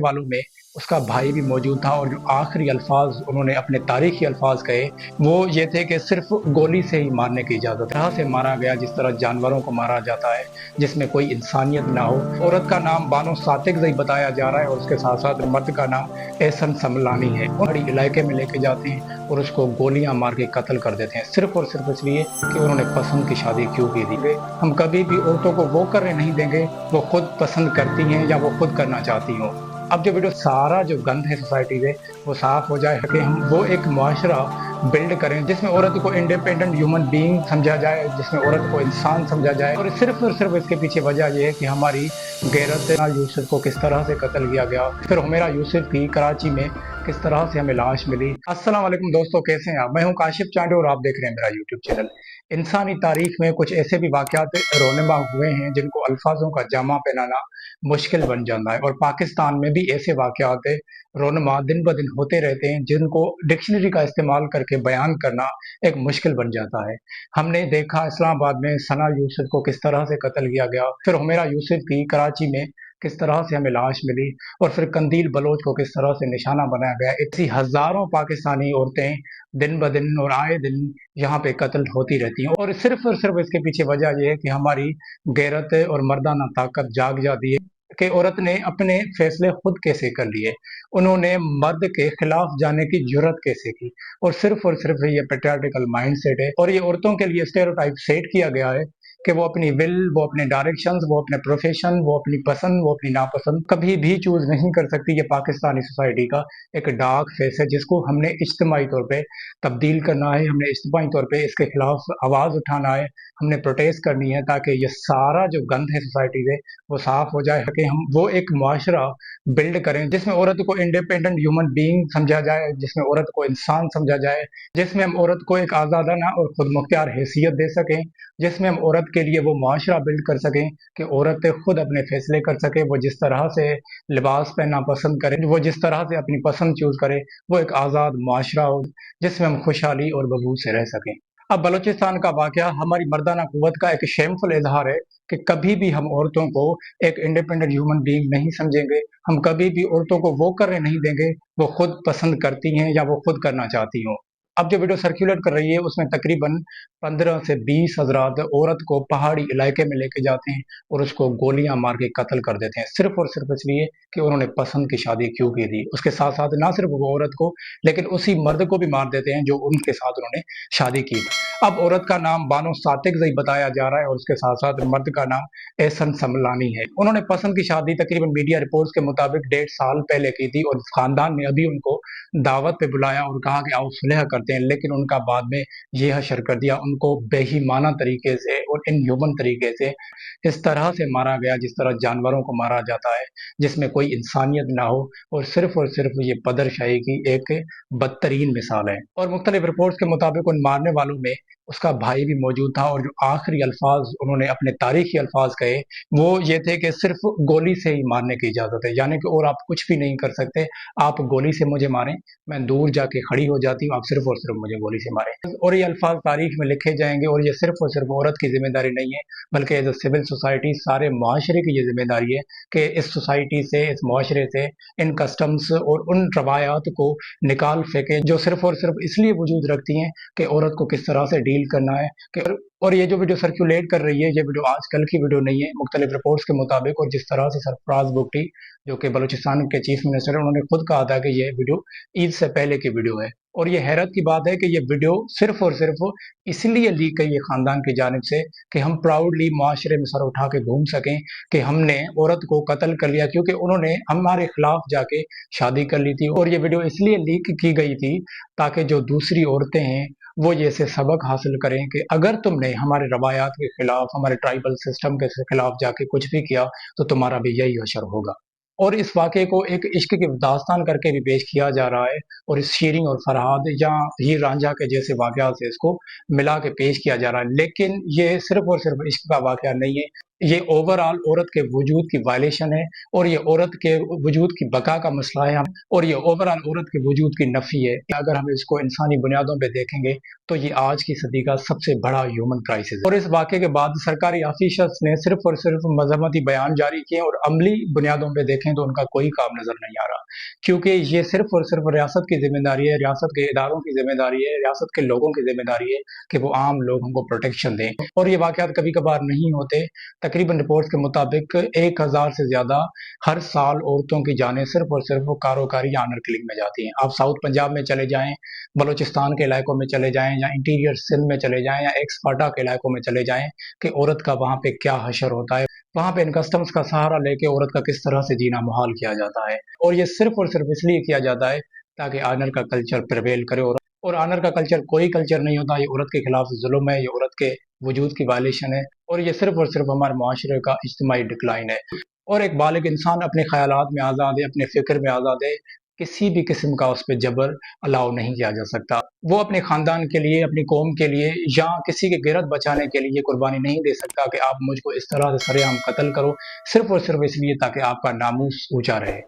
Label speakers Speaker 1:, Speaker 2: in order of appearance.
Speaker 1: वालों में उसका भाई भी मौजूद था और जो आखिरी अल्फाज उन्होंने अपने तारीखी अल्फाज कहे वो ये थे कि सिर्फ गोली से ही मारने की इजाज़त, तरह से मारा गया जिस तरह जानवरों को मारा जाता है जिसमें कोई इंसानियत ना हो। औरत का नाम बानो सातिकज़ई बताया जा रहा है और उसके साथ साथ मर्द का नाम एहसन समलानी है। पहाड़ी इलाके में लेके जाते हैं और उसको गोलियां मार के कत्ल कर देते हैं सिर्फ और सिर्फ इसलिए कि उन्होंने पसंद की शादी क्यों की थी। हम कभी भी औरतों को वो करने नहीं देंगे वो खुद पसंद करती हैं या वो खुद करना चाहती हो। अब जो वीडियो सारा जो गंद है सोसाइटी से वो साफ हो जाए कि हम वो एक मुआशरा बिल्ड करें जिसमें औरत को इंडिपेंडेंट ह्यूमन बीइंग समझा जाए, जिसमें औरत को इंसान समझा जाए। और सिर्फ इसके पीछे वजह ये है कि हमारी गैरत यूसुफ को किस तरह से कत्ल किया गया, फिर हुमैरा यूसुफ की कराची में किस तरह से हमें लाश मिली। अस्सलाम वालेकुम दोस्तों, कैसे हैं आप? मैं हूं काशिफ चांडे और आप देख रहे हैं मेरा यूट्यूब चैनल। इंसानी तारीख में कुछ ऐसे भी वाकयात रोनमा हुए हैं जिनको अल्फाजों का जामा पहनाना मुश्किल बन जाता है और पाकिस्तान में भी ऐसे वाकयात रोनमा दिन ब दिन होते रहते हैं जिनको डिक्शनरी का इस्तेमाल करके बयान करना एक मुश्किल बन जाता है। हमने देखा इस्लामाबाद में सना यूसुफ को किस तरह से कत्ल किया गया, फिर हुमैरा यूसुफ की कराची में किस तरह से हमें लाश मिली और फिर कंदील बलोच को किस तरह से निशाना बनाया गया। ऐसी हजारों पाकिस्तानी औरतें दिन ब दिन और आए दिन यहाँ पे कत्ल होती रहती हैं और सिर्फ इसके पीछे वजह यह है कि हमारी गैरत और मर्दाना ताकत जाग जाती है कि औरत ने अपने फैसले खुद कैसे कर लिए, उन्होंने मर्द के खिलाफ जाने की जुर्रत कैसे की। और सिर्फ ये पेट्रियार्टिकल माइंडसेट है और ये औरतों के लिए स्टेरियोटाइप सेट किया गया है कि वो अपनी विल, वो अपने डायरेक्शंस, वो अपने प्रोफेशन, वो अपनी पसंद, वो अपनी नापसंद कभी भी चूज नहीं कर सकती। ये पाकिस्तानी सोसाइटी का एक डार्क फेस है जिसको हमने इज्तिमाई तौर पे तब्दील करना है, हमने इज्तिमाई तौर पे इसके खिलाफ आवाज उठाना है, हमने प्रोटेस्ट करनी है ताकि ये सारा जो गंद है सोसाइटी से वो साफ हो जाए कि हम वो एक मुआशरा बिल्ड करें जिसमें औरत को इंडिपेंडेंट ह्यूमन बीइंग समझा जाए, जिसमें औरत को इंसान समझा जाए, जिसमें हम औरत को एक आज़ादाना और खुद मुख्तियार हैसियत दे सकें, जिसमें हम औरत के लिए वो मुआशरा बिल्ड कर सकें कि औरत खुद अपने फैसले कर सके, वो जिस तरह से लिबास पहनना पसंद करे, वो जिस तरह से अपनी पसंद चूज करे, वो एक आज़ाद मुआशरा हो जिसमें हम खुशहाली और बबूत से रह सकें। अब बलूचिस्तान का वाकया हमारी मर्दाना कुव्वत का एक शेमफुल इजहार है कि कभी भी हम औरतों को एक इंडिपेंडेंट ह्यूमन बीइंग नहीं समझेंगे, हम कभी भी औरतों को वो करने नहीं देंगे वो खुद पसंद करती हैं या वो खुद करना चाहती हों। अब जो वीडियो सर्कुलेट कर रही है उसमें तकरीबन 15 से 20 हजरात औरत को पहाड़ी इलाके में लेके जाते हैं और उसको गोलियां मार के कत्ल कर देते हैं सिर्फ और सिर्फ इसलिए कि उन्होंने पसंद की शादी क्यों की थी। उसके साथ साथ ना सिर्फ वो औरत को लेकिन उसी मर्द को भी मार देते हैं जो उनके साथ उन्होंने शादी की थी। अब औरत का नाम बानो सातिकज़ई बताया जा रहा है और उसके साथ साथ मर्द का नाम एहसन समलानी है। उन्होंने पसंद की शादी तकरीबन मीडिया रिपोर्ट्स के मुताबिक 1.5 साल पहले की थी और खानदान ने अभी उनको दावत पे बुलाया और कहा कि आओ सुलह करते हैं, लेकिन उनका बाद में ये हशर कर दिया। उनको बेईमाना तरीके से और इनह्यूमन तरीके से इस तरह से मारा गया जिस तरह जानवरों को मारा जाता है जिसमें कोई इंसानियत ना हो और सिर्फ ये पदरशाही की एक बदतरीन मिसाल है। और मुख्तलिफ रिपोर्ट्स के मुताबिक उन मारने वालों में उसका भाई भी मौजूद था और जो आखिरी अल्फाज उन्होंने अपने तारीखी अल्फाज कहे वो ये थे कि सिर्फ गोली से ही मारने की इजाज़त है, यानी कि और आप कुछ भी नहीं कर सकते। आप गोली से मुझे मारें, मैं दूर जाके खड़ी हो जाती हूँ, आप सिर्फ और सिर्फ मुझे गोली से मारें। और ये अल्फाज तारीख में लिखे जाएंगे और ये सिर्फ और सिर्फ औरत की जिम्मेदारी नहीं है बल्कि एज अ सिविल सोसाइटी सारे माशरे की ये जिम्मेदारी है कि इस सोसाइटी से, इस माशरे से इन कस्टम्स और उन रवायात को निकाल फेंके जो सिर्फ और सिर्फ इसलिए वजूद रखती हैं कि औरत को किस तरह से डील करना है कि और ये जो वीडियो सर्कुलेट कर रही है ये वीडियो आजकल की वीडियो नहीं है। मुख्तलिफ रिपोर्ट्स के मुताबिक और जिस तरह से सरफराज बुगटी जो कि बलूचिस्तान के चीफ मिनिस्टर है उन्होंने खुद कहा था कि ये वीडियो ईद से पहले की वीडियो है। और ये हैरत की बात है कि ये वीडियो सिर्फ और सिर्फ इसलिए लीक गई है खानदान की जानिब से कि हम प्राउडली माशरे में सर उठा के घूम सकें कि हमने औरत को कत्ल कर लिया क्योंकि उन्होंने हमारे खिलाफ जाके शादी कर ली थी। और ये वीडियो इसलिए लीक की गई थी ताकि जो दूसरी औरतें हैं वो ये से सबक हासिल करें कि अगर तुमने हमारे रवायात के खिलाफ, हमारे ट्राइबल सिस्टम के खिलाफ जाके कुछ भी किया तो तुम्हारा भी यही हशर होगा। और इस वाक़े को एक इश्क की दास्तान करके भी पेश किया जा रहा है और इस शीरिंग और फरहाद या हीर रांझा के जैसे वाक़यात से इसको मिला के पेश किया जा रहा है, लेकिन ये सिर्फ और सिर्फ इश्क का वाक़या नहीं है। ये ओवरऑल औरत के वजूद की वायलेशन है, और ये औरत के वजूद की बका का मसला है, और ये ओवरऑल औरत के वजूद की नफी है। अगर हम इसको इंसानी बुनियादों पे देखेंगे तो ये आज की सदी का सबसे बड़ा ह्यूमन क्राइसिस है। और इस वाक़े के बाद सरकारी ऑफिशियल्स ने सिर्फ और सिर्फ मजम्मती बयान जारी किए, और अमली बुनियादों पे देखें तो उनका कोई काम नजर नहीं आ रहा, क्योंकि ये सिर्फ और सिर्फ रियासत की जिम्मेदारी है, रियासत के इदारों की जिम्मेदारी है, रियासत के लोगों की जिम्मेदारी है कि वो आम लोगों को प्रोटेक्शन दें। और ये वाक़यात कभी कभार नहीं होते। तकरीबन रिपोर्ट्स के मुताबिक 1000 से ज्यादा हर साल औरतों की जानें सिर्फ और सिर्फ कारोकारी या ऑनर किलिंग में जाती हैं। आप साउथ पंजाब में चले जाएं, बलोचिस्तान के इलाकों में चले जाएं, या इंटीरियर सिंध में चले जाएं, या एक्सपाटा के इलाकों में चले जाएं कि औरत का वहां पे क्या हशर होता है। वहां पे इन कस्टम्स का सहारा लेके औरत का किस तरह से जीना मुहाल किया जाता है, और ये सिर्फ और सिर्फ इसलिए किया जाता है ताकि ऑनर का कल्चर प्रिवेल करे। और ऑनर का कल्चर कोई कल्चर नहीं होता, ये औरत के खिलाफ जुल्म है, ये औरत के वजूद की वायलेशन है, और ये सिर्फ और सिर्फ हमारे माशरे का इज्तिमाई डिक्लाइन है। और एक बालिग इंसान अपने ख्यालात में आज़ाद है, अपने फ़िक्र में आज़ाद है, किसी भी किस्म का उस पे जबर अलाउ नहीं किया जा सकता। वो अपने ख़ानदान के लिए, अपनी कौम के लिए, या किसी की गिरत बचाने के लिए कुर्बानी नहीं दे सकता कि आप मुझको इस तरह से सरेआम कत्ल करो, सिर्फ और सिर्फ इसलिए ताकि आपका नामूस ऊँचा रहे।